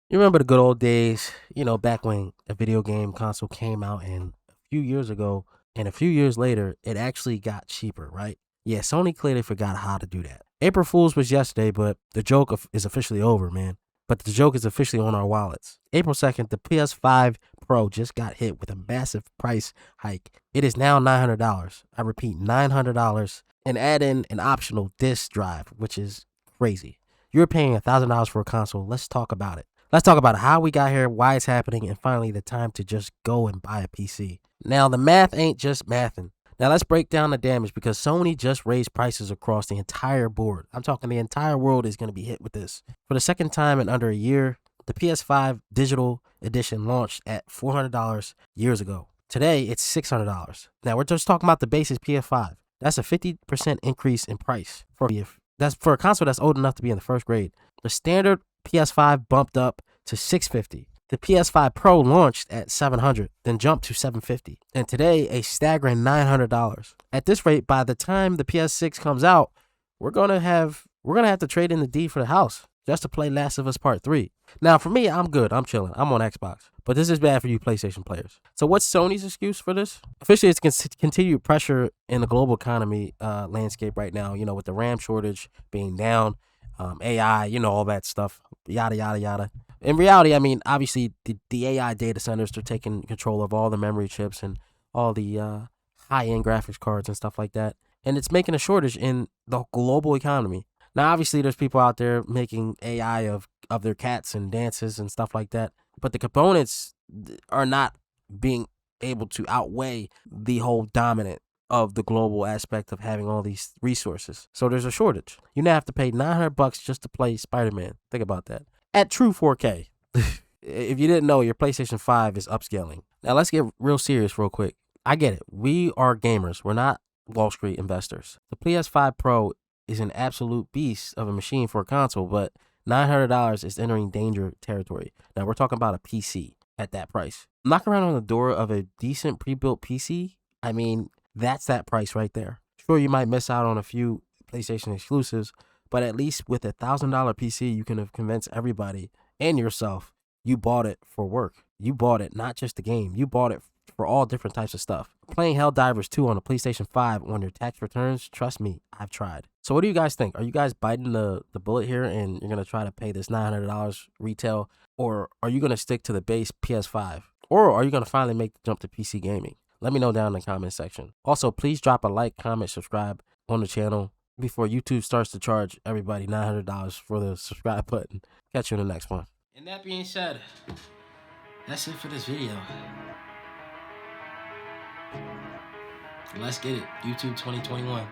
You remember the good old days, back when a video game console came out and a few years ago and a few years later, it actually got cheaper, right? Yeah, Sony clearly forgot how to do that. April Fool's was yesterday, but the joke is officially over, man. But the joke is officially on our wallets. April 2nd, the PS5 Pro just got hit with a massive price hike. It is now $900. I repeat, $900. And add in an optional disk drive, which is crazy. You're paying $1,000 for a console. Let's talk about it. Let's talk about how we got here, why it's happening, and finally the time to just go and buy a PC. Now, the math ain't just mathing. Now, let's break down the damage because Sony just raised prices across the entire board. I'm talking the entire world is going to be hit with this. For the second time in under a year, the PS5 Digital Edition launched at $400 years ago. Today, it's $600. Now, we're just talking about the basic PS5. That's a 50% increase in price that's for a console that's old enough to be in the first grade. The standard PS5 bumped up to $650. The PS5 Pro launched at $700, then jumped to $750, and today a staggering $900. At this rate, by the time the PS6 comes out, we're gonna have to trade in the D for the house just to play Last of Us Part 3. Now, for me, I'm good. I'm chilling. I'm on Xbox. But this is bad for you PlayStation players. So what's Sony's excuse for this? Officially, it's continued pressure in the global economy landscape right now, with the RAM shortage being down, AI, all that stuff, yada, yada, yada. In reality, I mean, obviously, the AI data centers are taking control of all the memory chips and all the high-end graphics cards and stuff like that. And it's making a shortage in the global economy. Now, obviously, there's people out there making AI of their cats and dances and stuff like that. But the components are not being able to outweigh the whole dominant of the global aspect of having all these resources. So there's a shortage. You now have to pay $900 just to play Spider-Man. Think about that. At true 4K. If you didn't know, your PlayStation 5 is upscaling. Now let's get real serious real quick. I get it. We are gamers. We're not Wall Street investors. The PS5 Pro is an absolute beast of a machine for a console, but $900 is entering danger territory. Now we're talking about a PC at that price. Knock around on the door of a decent pre-built PC. I mean, that's that price right there. Sure, you might miss out on a few PlayStation exclusives, but at least with $1,000 PC, you can have convinced everybody and yourself you bought it for work. You bought it not just the game. You bought it for all different types of stuff. Playing Helldivers 2 on a PlayStation 5 on your tax returns, trust me, I've tried. So what do you guys think? Are you guys biting the bullet here and you're going to try to pay this $900 retail? Or are you going to stick to the base PS5? Or are you going to finally make the jump to PC gaming? Let me know down in the comment section. Also, please drop a like, comment, subscribe on the channel before YouTube starts to charge everybody $900 for the subscribe button. Catch you in the next one. And that being said, that's it for this video. Let's get it. YouTube 2021.